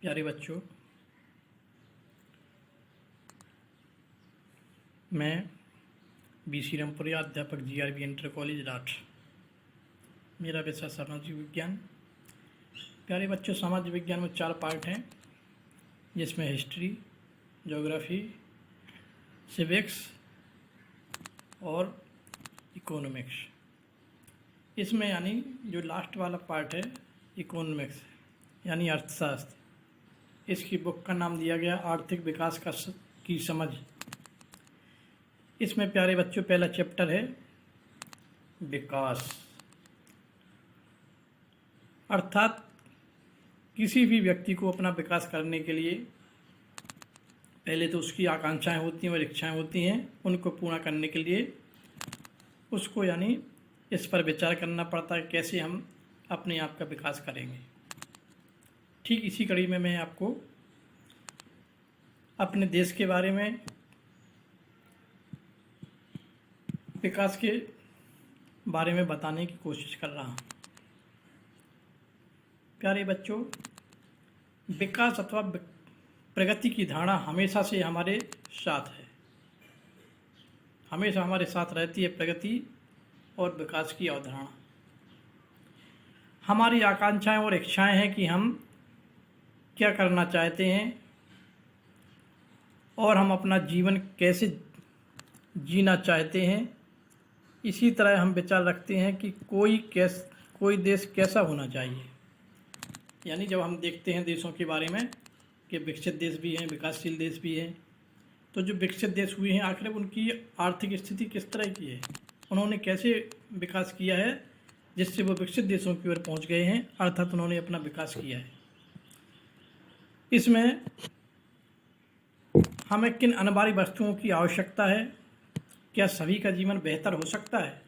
प्यारे बच्चों, मैं BC रामपुरिया, अध्यापक GRB इंटर कॉलेज राठ। मेरा विषय सामाजिक विज्ञान। प्यारे बच्चों, सामाजिक विज्ञान में 4 पार्ट हैं, जिसमें हिस्ट्री, ज्योग्राफी, सिविक्स और इकोनॉमिक्स। इसमें यानी जो लास्ट वाला पार्ट है इकोनॉमिक्स यानी अर्थशास्त्र, इसकी बुक का नाम दिया गया आर्थिक विकास की समझ। इसमें प्यारे बच्चों पहला चैप्टर है विकास, अर्थात किसी भी व्यक्ति को अपना विकास करने के लिए पहले तो उसकी आकांक्षाएं होती हैं और इच्छाएं होती हैं। उनको पूरा करने के लिए उसको यानी इस पर विचार करना पड़ता है कैसे हम अपने आप का विकास करेंगे। ठीक इसी कड़ी में मैं आपको अपने देश के बारे में विकास के बारे में बताने की कोशिश कर रहा हूँ। प्यारे बच्चों, विकास अथवा प्रगति की धारणा हमेशा से हमारे साथ है, हमेशा हमारे साथ रहती है। प्रगति और विकास की अवधारणा हमारी आकांक्षाएं और इच्छाएं हैं कि हम क्या करना चाहते हैं और हम अपना जीवन कैसे जीना चाहते हैं। इसी तरह हम विचार रखते हैं कि कोई देश कैसा होना चाहिए। यानी जब हम देखते हैं देशों के बारे में कि विकसित देश भी हैं, विकासशील देश भी हैं, तो जो विकसित देश हुए हैं आखिर उनकी आर्थिक स्थिति किस तरह की है, उन्होंने कैसे विकास किया है जिससे वो विकसित देशों की ओर पहुंच गए हैं, अर्थात उन्होंने अपना विकास किया है। इसमें हमें किन अनिवार्य वस्तुओं की आवश्यकता है, क्या सभी का जीवन बेहतर हो सकता है,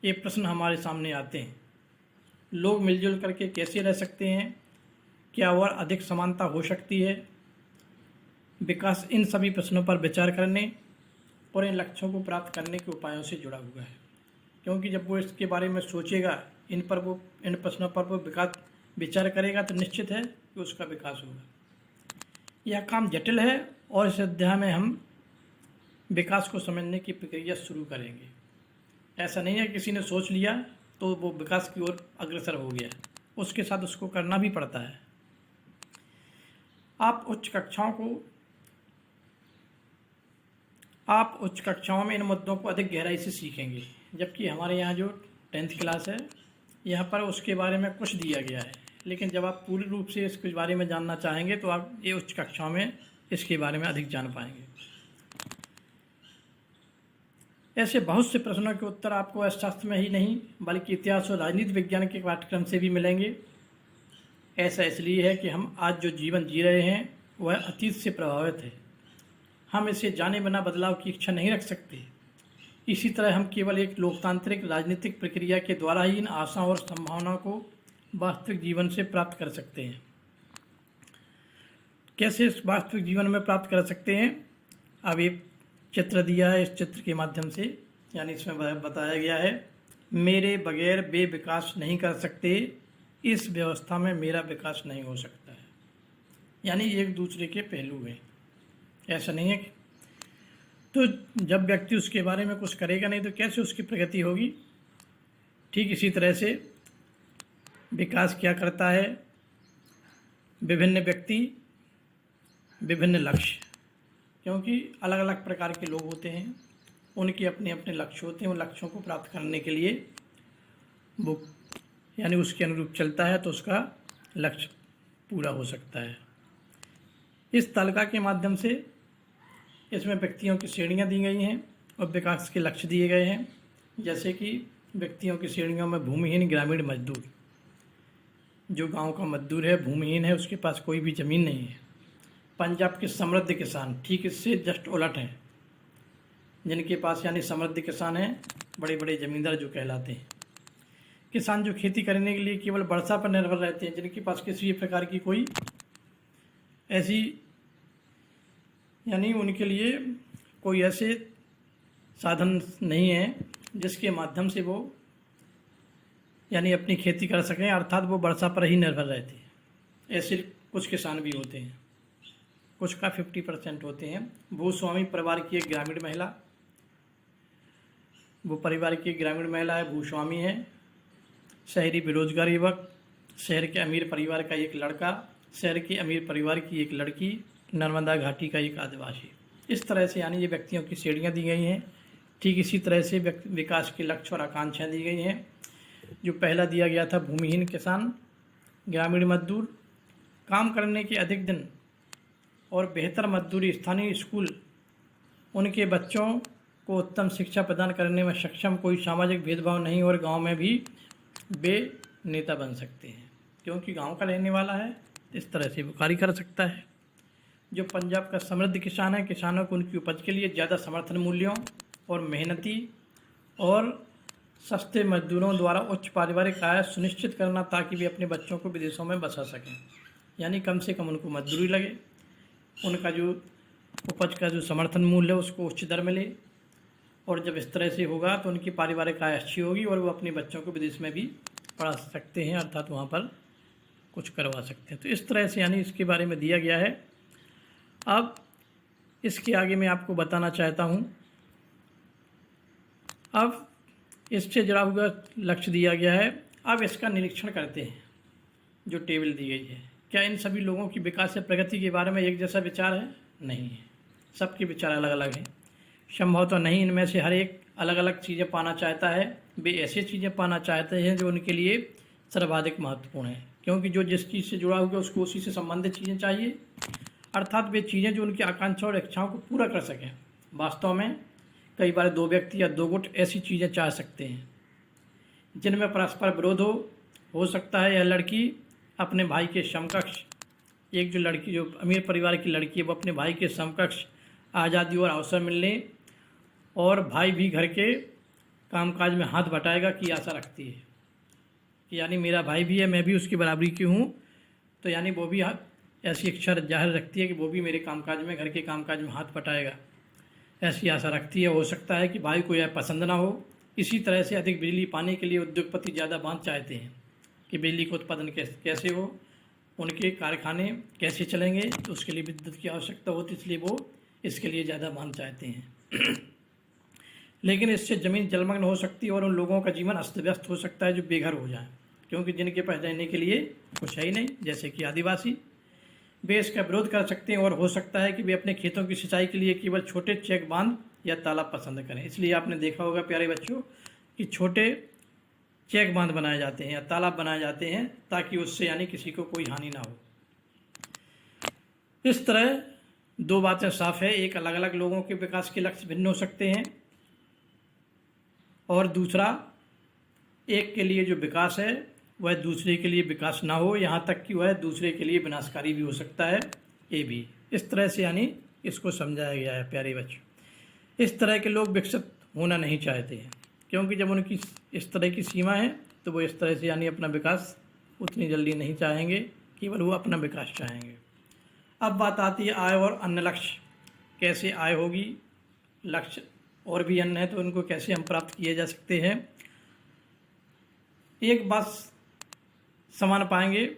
ये प्रश्न हमारे सामने आते हैं। लोग मिलजुल करके कैसे रह सकते हैं, क्या और अधिक समानता हो सकती है। विकास इन सभी प्रश्नों पर विचार करने और इन लक्ष्यों को प्राप्त करने के उपायों से जुड़ा हुआ है, क्योंकि जब वो इसके बारे में सोचेगा, इन प्रश्नों पर वो विचार करेगा तो निश्चित है कि उसका विकास होगा। यह काम जटिल है और इस अध्याय में हम विकास को समझने की प्रक्रिया शुरू करेंगे। ऐसा नहीं है किसी ने सोच लिया तो वो विकास की ओर अग्रसर हो गया, उसके साथ उसको करना भी पड़ता है। आप उच्च कक्षाओं में इन मुद्दों को अधिक गहराई से सीखेंगे, जबकि हमारे यहाँ जो 10th क्लास है यहाँ पर उसके बारे में कुछ दिया गया है, लेकिन जब आप पूर्ण रूप से इसके बारे में जानना चाहेंगे तो आप ये उच्च कक्षाओं में इसके बारे में अधिक जान पाएंगे। ऐसे बहुत से प्रश्नों के उत्तर आपको अर्थशास्त्र में ही नहीं बल्कि इतिहास और राजनीति विज्ञान के पाठ्यक्रम से भी मिलेंगे। ऐसा इसलिए है कि हम आज जो जीवन जी रहे हैं वह अतीत से प्रभावित है। हम इसे जाने बिना बदलाव की इच्छा नहीं रख सकते। इसी तरह हम केवल एक लोकतांत्रिक राजनीतिक प्रक्रिया के द्वारा ही इन आशाओं और संभावनाओं को वास्तविक जीवन से प्राप्त कर सकते हैं। कैसे इस वास्तविक जीवन में प्राप्त कर सकते हैं, अब एक चित्र दिया है। इस चित्र के माध्यम से यानी इसमें बताया गया है, मेरे बगैर वे विकास नहीं कर सकते, इस व्यवस्था में मेरा विकास नहीं हो सकता है। यानी एक दूसरे के पहलू हैं, ऐसा नहीं है कि तो जब व्यक्ति उसके बारे में कुछ करेगा नहीं तो कैसे उसकी प्रगति होगी। ठीक इसी तरह से विकास क्या करता है, विभिन्न व्यक्ति विभिन्न लक्ष्य, क्योंकि अलग अलग प्रकार के लोग होते हैं, उनके अपने अपने लक्ष्य होते हैं। उन लक्ष्यों को प्राप्त करने के लिए वो यानी उसके अनुरूप चलता है तो उसका लक्ष्य पूरा हो सकता है। इस तालिका के माध्यम से इसमें व्यक्तियों की श्रेणियाँ दी गई हैं और विकास के लक्ष्य दिए गए हैं। जैसे कि व्यक्तियों की श्रेणियों में भूमिहीन, ग्रामीण, मजदूर। जो गांव का मजदूर है, भूमिहीन है, उसके पास कोई भी ज़मीन नहीं है। पंजाब के समृद्ध किसान ठीक इससे जस्ट उलट हैं, जिनके पास यानी समृद्ध किसान हैं, बड़े बड़े ज़मींदार जो कहलाते हैं। किसान जो खेती करने के लिए केवल वर्षा पर निर्भर रहते हैं, जिनके पास किसी भी प्रकार की कोई ऐसी यानी उनके लिए कोई ऐसे साधन नहीं है जिसके माध्यम से वो यानी अपनी खेती कर सकें, अर्थात वो वर्षा पर ही निर्भर रहती है। ऐसे कुछ किसान भी होते हैं, कुछ का 50% होते हैं। भूस्वामी परिवार की एक ग्रामीण महिला, वो परिवार की ग्रामीण महिला है, भूस्वामी है। शहरी बेरोजगार युवक, शहर के अमीर परिवार का एक लड़का, शहर के अमीर परिवार की एक लड़की, नर्मदा घाटी का एक आदिवासी। इस तरह से यानी ये व्यक्तियों की श्रेणियाँ दी गई हैं। ठीक इसी तरह से विकास के लक्ष्य और आकांक्षाएँ दी गई हैं। जो पहला दिया गया था भूमिहीन किसान, ग्रामीण मजदूर, काम करने के अधिक दिन और बेहतर मजदूरी, स्थानीय स्कूल, उनके बच्चों को उत्तम शिक्षा प्रदान करने में सक्षम, कोई सामाजिक भेदभाव नहीं और गांव में भी वे नेता बन सकते हैं क्योंकि गांव का रहने वाला है। इस तरह से वो कार्य कर सकता है। जो पंजाब का समृद्ध किसान है, किसानों को उनकी उपज के लिए ज़्यादा समर्थन मूल्यों और मेहनती और सस्ते मजदूरों द्वारा उच्च पारिवारिक आय सुनिश्चित करना ताकि वे अपने बच्चों को विदेशों में बसा सकें। यानी कम से कम उनको मजदूरी लगे, उनका जो उपज का जो समर्थन मूल्य है उसको उच्च दर मिले, और जब इस तरह से होगा तो उनकी पारिवारिक आय अच्छी होगी और वो अपने बच्चों को विदेश में भी पढ़ा सकते हैं, अर्थात वहाँ पर कुछ करवा सकते हैं। तो इस तरह से यानी इसके बारे में दिया गया है। अब इसके आगे मैं आपको बताना चाहता हूँ, अब इससे जुड़ा हुआ लक्ष्य दिया गया है। अब इसका निरीक्षण करते हैं। जो टेबल दी गई है, क्या इन सभी लोगों की विकास या प्रगति के बारे में एक जैसा विचार है? नहीं है, सबके विचार अलग अलग हैं। संभव तो नहीं, इनमें से हर एक अलग अलग चीज़ें पाना चाहता है। वे ऐसी चीज़ें पाना चाहते हैं जो उनके लिए सर्वाधिक महत्वपूर्ण है, क्योंकि जो जिस चीज़ से जुड़ा हुआ उसको उसी से संबंधित चीज़ें चाहिए, अर्थात वे चीज़ें जो उनकी आकांक्षा और इच्छाओं को पूरा कर सकें। वास्तव में कई बार दो व्यक्ति या दो गुट ऐसी चीज़ें चाह सकते हैं जिनमें परस्पर विरोध हो सकता है। यह लड़की अपने भाई के समकक्ष, एक जो लड़की जो अमीर परिवार की लड़की है वो अपने भाई के समकक्ष आज़ादी और अवसर मिलने और भाई भी घर के कामकाज में हाथ बटाएगा की आशा रखती है कि यानी मेरा भाई भी है, मैं भी उसकी बराबरी की हूँ, तो यानी वो भी ऐसी इच्छा जाहिर रखती है कि वो भी मेरे कामकाज में, घर के कामकाज में हाथ बटाएगा, ऐसी आशा रखती है। हो सकता है कि भाई को यह पसंद ना हो। इसी तरह से अधिक बिजली पाने के लिए उद्योगपति ज़्यादा बांध चाहते हैं कि बिजली का उत्पादन कैसे हो, उनके कारखाने कैसे चलेंगे, तो उसके लिए विद्युत की आवश्यकता होती है, इसलिए वो इसके लिए ज़्यादा बांध चाहते हैं। लेकिन इससे ज़मीन जलमग्न हो सकती है और उन लोगों का जीवन अस्त व्यस्त हो सकता है जो बेघर हो जाए, क्योंकि जिनके पास रहने के लिए कुछ है ही नहीं, जैसे कि आदिवासी। वे इसका विरोध कर सकते हैं और हो सकता है कि वे अपने खेतों की सिंचाई के लिए केवल छोटे चेक बांध या तालाब पसंद करें। इसलिए आपने देखा होगा प्यारे बच्चों कि छोटे चेक बांध बनाए जाते हैं या तालाब बनाए जाते हैं ताकि उससे यानी किसी को कोई हानि ना हो। इस तरह दो बातें साफ है, एक अलग अलग लोगों के विकास के लक्ष्य भिन्न हो सकते हैं और दूसरा एक के लिए जो विकास है वह दूसरे के लिए विकास ना हो, यहाँ तक कि वह दूसरे के लिए विनाशकारी भी हो सकता है, ये भी। इस तरह से यानी इसको समझाया गया है प्यारे बच्चों। इस तरह के लोग विकसित होना नहीं चाहते हैं, क्योंकि जब उनकी इस तरह की सीमा है तो वो इस तरह से यानी अपना विकास उतनी जल्दी नहीं चाहेंगे, केवल वो अपना विकास चाहेंगे। अब बात आती है आय और अन्य लक्ष्य। कैसे आय होगी, लक्ष्य और भी अन्य है तो उनको कैसे हम प्राप्त किए जा सकते हैं। एक बात समान पाएंगे,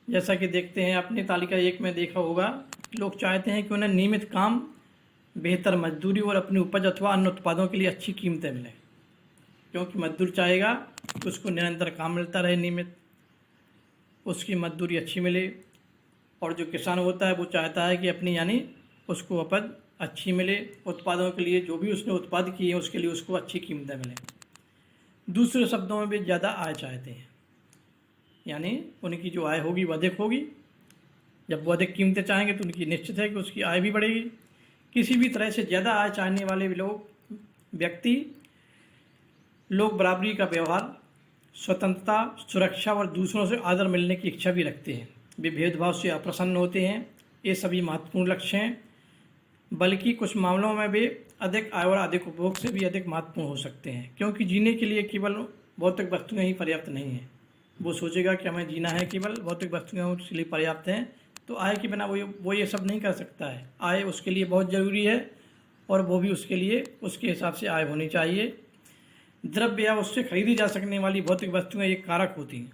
जैसा कि देखते हैं अपनी तालिका 1 में देखा होगा, लोग चाहते हैं कि उन्हें नियमित काम, बेहतर मजदूरी और अपनी उपज अथवा अन्य उत्पादों के लिए अच्छी कीमतें मिलें, क्योंकि मजदूर चाहेगा कि उसको निरंतर काम मिलता रहे, नियमित उसकी मजदूरी अच्छी मिले, और जो किसान होता है वो चाहता है कि अपनी यानी उसको उपज अच्छी मिले, उत्पादों के लिए जो भी उसने उत्पाद किए हैं उसके लिए उसको अच्छी कीमतें मिलें। दूसरे शब्दों में वे ज़्यादा आय चाहते हैं, यानी उनकी जो आय होगी वह अधिक होगी। जब वो अधिक कीमतें चाहेंगे तो उनकी निश्चित है कि उसकी आय भी बढ़ेगी। किसी भी तरह से ज़्यादा आय चाहने वाले लोग बराबरी का व्यवहार, स्वतंत्रता, सुरक्षा और दूसरों से आदर मिलने की इच्छा भी रखते हैं। वे भेदभाव से अप्रसन्न होते हैं। ये सभी महत्वपूर्ण लक्ष्य हैं, बल्कि कुछ मामलों में वे अधिक आय और अधिक उपभोग से भी अधिक महत्वपूर्ण हो सकते हैं, क्योंकि जीने के लिए केवल भौतिक वस्तुएं ही पर्याप्त नहीं हैं। वो सोचेगा कि हमें जीना है, केवल भौतिक वस्तुएं उसके लिए पर्याप्त हैं, तो आय के बिना वो ये सब नहीं कर सकता है। आय उसके लिए बहुत ज़रूरी है और वो भी उसके लिए उसके हिसाब से आय होनी चाहिए। द्रव्य या उससे खरीदी जा सकने वाली भौतिक वस्तुएं एक कारक होती हैं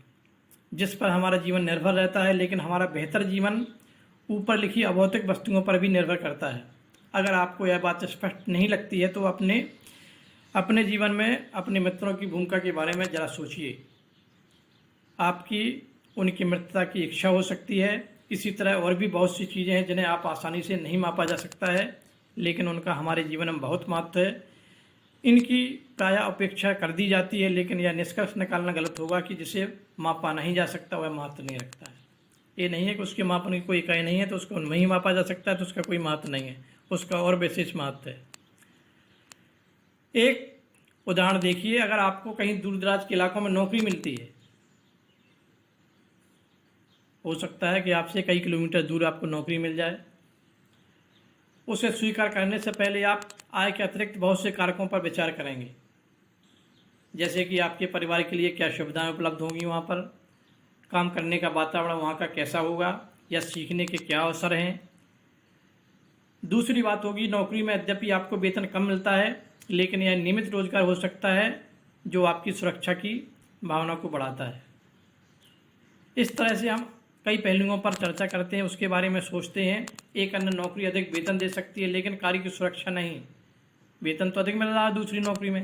जिस पर हमारा जीवन निर्भर रहता है, लेकिन हमारा बेहतर जीवन ऊपर लिखी अभौतिक वस्तुओं पर भी निर्भर करता है। अगर आपको यह बात स्पष्ट नहीं लगती है तो अपने जीवन में अपने मित्रों की भूमिका के बारे में ज़रा सोचिए। आपकी उनकी मित्रता की इच्छा हो सकती है। इसी तरह और भी बहुत सी चीज़ें हैं जिन्हें आप आसानी से नहीं मापा जा सकता है, लेकिन उनका हमारे जीवन में बहुत महत्व है। इनकी प्रायः उपेक्षा कर दी जाती है, लेकिन यह निष्कर्ष निकालना गलत होगा कि जिसे मापा नहीं जा सकता वह महत्व नहीं रखता है। ये नहीं है कि उसके मापने की कोई इकाई नहीं है तो उसको नहीं मापा जा सकता है तो उसका कोई महत्व नहीं है, उसका और विशेष महत्व है। एक उदाहरण देखिए, अगर आपको कहीं दूर दराज के इलाकों में नौकरी मिलती है, हो सकता है कि आपसे कई किलोमीटर दूर आपको नौकरी मिल जाए। उसे स्वीकार करने से पहले आप आय के अतिरिक्त बहुत से कारकों पर विचार करेंगे, जैसे कि आपके परिवार के लिए क्या सुविधाएं उपलब्ध होंगी, वहाँ पर काम करने का वातावरण वहाँ का कैसा होगा, या सीखने के क्या अवसर हैं। दूसरी बात होगी, नौकरी में यद्यपि आपको वेतन कम मिलता है, लेकिन यह नियमित रोजगार हो सकता है जो आपकी सुरक्षा की भावना को बढ़ाता है। इस तरह से हम कई पहलुओं पर चर्चा करते हैं, उसके बारे में सोचते हैं। एक अन्य नौकरी अधिक वेतन दे सकती है, लेकिन कार्य की सुरक्षा नहीं। वेतन तो अधिक मिल रहा है दूसरी नौकरी में,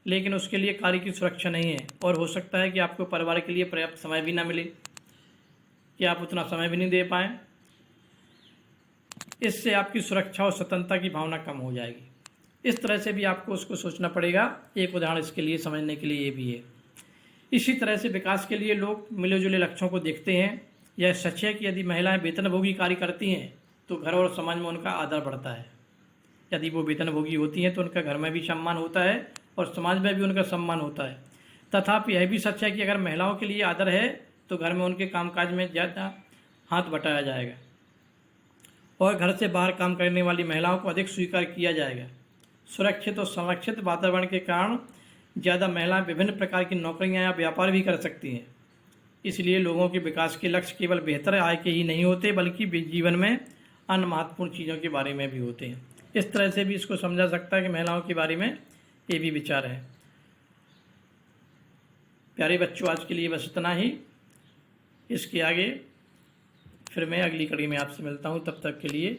लेकिन उसके लिए कार्य की सुरक्षा नहीं है, और हो सकता है कि आपको परिवार के लिए पर्याप्त समय भी ना मिले, कि आप उतना समय भी नहीं दे पाएँ। इससे आपकी सुरक्षा और स्वतंत्रता की भावना कम हो जाएगी। इस तरह से भी आपको उसको सोचना पड़ेगा। एक उदाहरण इसके लिए समझने के लिए ये भी है। इसी तरह से विकास के लिए लोग मिले जुले लक्ष्यों को देखते हैं। यह सच है कि यदि महिलाएं वेतनभोगी कार्य करती हैं तो घर और समाज में उनका आदर बढ़ता है। यदि वो वेतनभोगी होती हैं तो उनका घर में भी सम्मान होता है और समाज में भी उनका सम्मान होता है। तथापि यह भी सच है कि अगर महिलाओं के लिए आदर है तो घर में उनके कामकाज में ज़्यादा हाथ बटाया जाएगा और घर से बाहर काम करने वाली महिलाओं को अधिक स्वीकार किया जाएगा। सुरक्षित और संरक्षित वातावरण के कारण ज़्यादा महिलाएं विभिन्न प्रकार की नौकरियां या व्यापार भी कर सकती हैं। इसलिए लोगों के विकास के लक्ष्य केवल बेहतर आय के ही नहीं होते, बल्कि जीवन में अन्य महत्वपूर्ण चीज़ों के बारे में भी होते हैं। इस तरह से भी इसको समझा सकता है कि महिलाओं के बारे में ये भी विचार है। प्यारे बच्चों, आज के लिए बस इतना ही। इसके आगे फिर मैं अगली कड़ी में आपसे मिलता हूँ। तब तक के लिए